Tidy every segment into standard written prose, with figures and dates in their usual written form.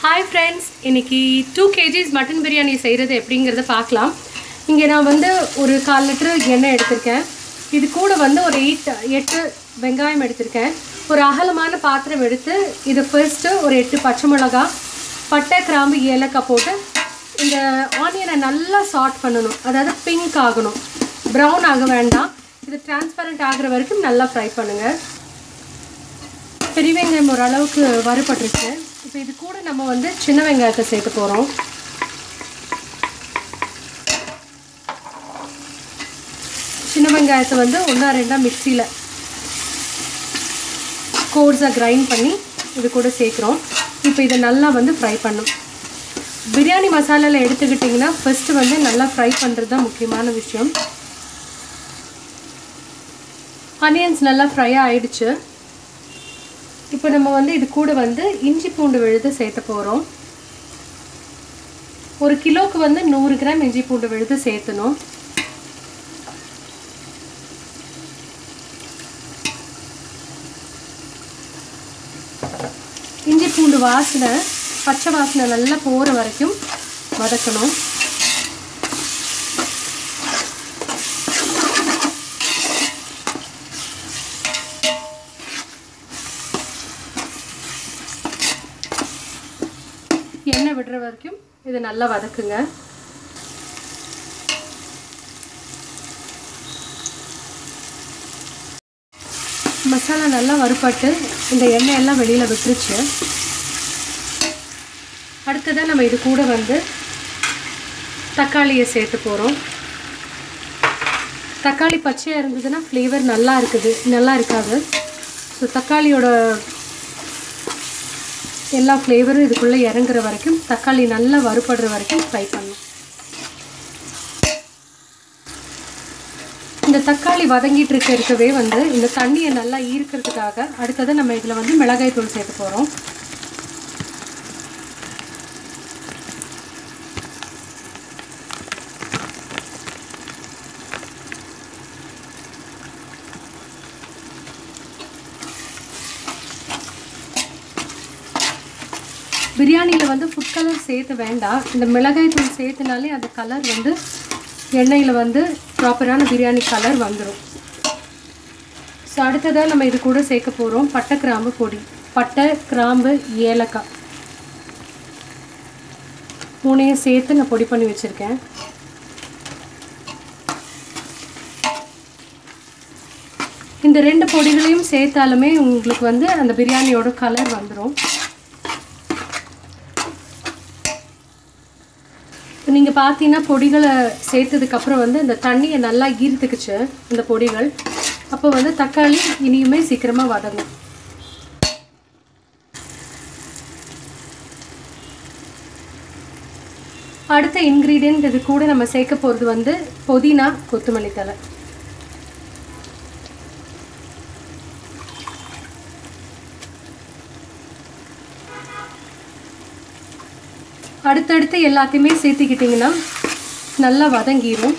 Hi friends, இன்னைக்கு 2 kgs mutton biryani செய்கிறது எப்படிங்கிறத பார்க்கலாம். இங்கே நான் வந்து ஒரு 1/4 லிட்டர் எண்ணெய் எடுத்திருக்கேன். இது கூட வந்து ஒரு 8 வெங்காயம் எடுத்திருக்கேன். ஒரு அகலமான பாத்திரம் எடுத்து இது ஃபர்ஸ்ட்டு ஒரு 8 பச்சை மிளகாய், பட்டை, கிராம்பு, ஏலக்காய் போட்டு இந்த ஆனியனை நல்லா சாட் பண்ணணும். அதாவது பிங்க் ஆகணும், ப்ரௌன் ஆக வேண்டாம். இது டிரான்ஸ்பரண்ட் ஆகிற வரைக்கும் நல்லா ஃப்ரை பண்ணுங்கள். பெரிய வெங்காயம் ஓரளவுக்கு வறுபட்டுருச்சு. இப்போ இது கூட நம்ம வந்து சின்ன வெங்காயத்தை சேர்த்து போகிறோம். சின்ன வெங்காயத்தை வந்து 1-2 மிக்சியில் கோர்ஸாக கிரைண்ட் பண்ணி இது கூட சேர்க்குறோம். இப்போ இதை நல்லா வந்து ஃப்ரை பண்ணும். பிரியாணி மசாலாவில் எடுத்துக்கிட்டிங்கன்னா ஃபஸ்ட்டு வந்து நல்லா ஃப்ரை பண்ணுறது தான் முக்கியமான விஷயம். ஆனியன்ஸ் நல்லா ஃப்ரை ஆகிடுச்சு. இப்போ நம்ம வந்து இது கூட வந்து இஞ்சி பூண்டு விழுது சேர்த்து போகிறோம். 1 கிலோவுக்கு வந்து 100 கிராம் இஞ்சி பூண்டு விழுது சேர்த்தணும். இஞ்சி பூண்டு வாசனை, பச்சை வாசனை நல்லா போகிற வரைக்கும் வதக்கணும். எண்ணெய் விடுற வரைக்கும் இது நல்லா வதக்குங்க. மசாலா நல்லா வறுபட்டு இந்த எண்ணெய் எல்லாம் வெளியில் விட்டுருச்சு. அடுத்ததான் நம்ம இது கூட வந்து தக்காளியை சேர்த்து போகிறோம். தக்காளி பச்சையாக இருந்ததுன்னா ஃப்ளேவர் நல்லா இருக்காது. ஸோ தக்காளியோட எல்லா ஃப்ளேவரும் இதுக்குள்ளே இறங்குற வரைக்கும், தக்காளி நல்லா வறுபடுற வரைக்கும் ஃப்ரை பண்ணணும். இந்த தக்காளி வதங்கிட்டு இருக்கவே வந்து இந்த தண்ணியை நல்லா ஈர்க்கிறதுக்காக அடுத்தது நம்ம இதில் வந்து மிளகாய் தூள் சேர்த்து போகிறோம். பிரியாணியில் வந்து ஃபுட் கலர் சேர்த்து வேண்டாம். இந்த மிளகாய் தூள் சேர்த்துனாலே அந்த கலர் வந்து எண்ணெயில் வந்து ப்ராப்பரான பிரியாணி கலர் வந்துடும். ஸோ அடுத்ததாக நம்ம இது கூட சேர்க்க போகிறோம் பட்டை, கிராம்பு பொடி. பட்டை, கிராம்பு, ஏலக்காய் 3 சேர்த்து நான் பொடி பண்ணி வச்சுருக்கேன். இந்த 2 பொடிகளையும் சேர்த்தாலுமே உங்களுக்கு வந்து அந்த பிரியாணியோட கலர் வந்துடும். நீங்கள் பார்த்தீங்கன்னா பொடிகளை சேர்த்ததுக்கப்புறம் வந்து இந்த தண்ணியை நல்லா ஈர்த்துக்குச்சு இந்த பொடிகள். அப்போ வந்து தக்காளி இனியுமே சீக்கிரமாக வதங்கும். அடுத்த இன்க்ரீடியன்ட் இது கூட நம்ம சேர்க்க போகிறது வந்து புதினா, கொத்தமல்லி தழை. அடுத்தடுத்து எல்லாத்தையுமே சேர்த்துக்கிட்டிங்கன்னா நல்லா வதங்கிடும்.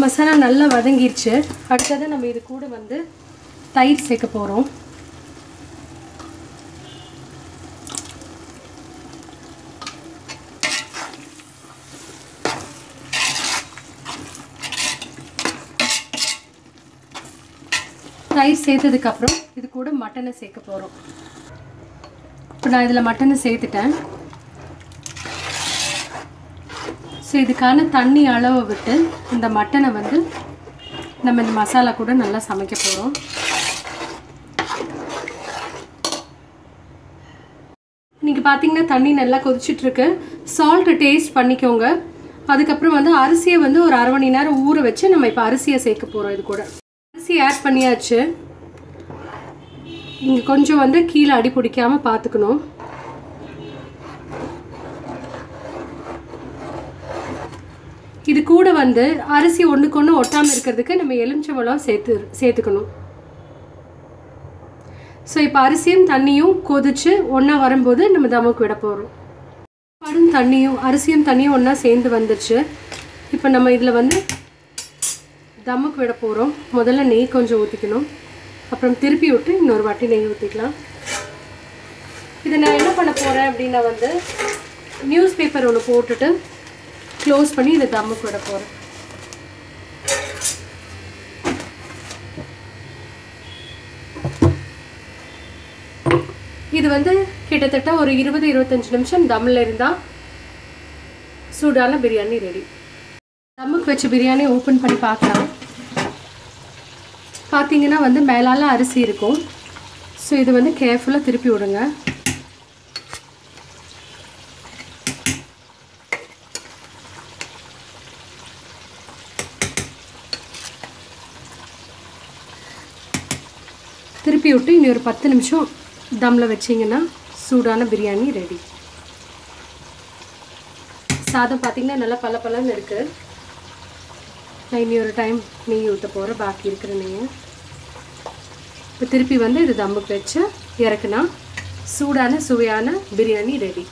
மசாலா நல்லா வதங்கிடுச்சு. அடுத்தது நம்ம இது கூட வந்து தயிர் சேர்க்க போகிறோம். தயிர் சேர்த்ததுக்கப்புறம் இது கூட மட்டனை சேர்க்க போகிறோம். இப்போ நான் இதில் மட்டனை சேர்த்துட்டேன். ஸோ இதுக்கான தண்ணி அளவை விட்டு இந்த மட்டனை வந்து நம்ம இந்த மசாலா கூட நல்லா சமைக்க போகிறோம். நீங்கள் பார்த்தீங்கன்னா தண்ணி நல்லா கொதிச்சிட்ருக்கு. சால்ட்டு டேஸ்ட் பண்ணிக்கோங்க. அதுக்கப்புறம் வந்து அரிசியை வந்து ஒரு 1/2 மணி நேரம் ஊற வச்சு நம்ம இப்போ அரிசியை சேர்க்க போகிறோம். இது கூட அரிசி ஆட் பண்ணியாச்சு. இங்கே கொஞ்சம் வந்து கீழே அடி பிடிக்காமல் பார்த்துக்கணும். இது கூட வந்து அரிசி ஒன்றுக்கு ஒன்று ஒட்டாமல் இருக்கிறதுக்கு நம்ம எலுமிச்சம்பழம் சேர்த்துக்கணும். ஸோ இப்போ அரிசியும் தண்ணியும் கொதிச்சு ஒன்றா வரும்போது நம்ம தமுக்கு விட போகிறோம். சாப்பாடும் தண்ணியும் அரிசியும் தண்ணியும் ஒன்றா சேர்ந்து வந்துடுச்சு. இப்போ நம்ம இதில் வந்து தம்முக்கு விட போகிறோம். முதல்ல நெய் கொஞ்சம் ஊற்றிக்கணும். அப்புறம் திருப்பி விட்டு இன்னொரு வாட்டி நெய் ஊற்றிக்கலாம். இதை நான் என்ன பண்ண போகிறேன் அப்படின்னா வந்து நியூஸ் பேப்பர் ஒன்று போட்டுட்டு க்ளோஸ் பண்ணி இதை தம்முக்கு விட போகிறேன். இது வந்து கிட்டத்தட்ட ஒரு 20-25 நிமிஷம் தம்மில் இருந்தால் சூடான பிரியாணி ரெடி. தம்முக்கு வச்ச பிரியாணி ஓப்பன் பண்ணி பார்க்கலாம். பார்த்தீங்கன்னா வந்து மேலால் அரிசி இருக்கும். ஸோ இது வந்து கேர்ஃபுல்லாக திருப்பி விடுங்க. திருப்பி விட்டு இனி ஒரு 10 நிமிஷம் தம்மில் வச்சிங்கன்னா சூடான பிரியாணி ரெடி. சாதம் பார்த்திங்கன்னா நல்லா பல பலன்னு இருக்குது. நான் இனி ஒரு டைம் நெய் ஊற்ற போகிறேன். பாக்கி இருக்கிற நெய்யை இப்போ திருப்பி வந்து இது தம்முக்கு வச்சு இறக்குனா சூடான சுவையான பிரியாணி ரெடி.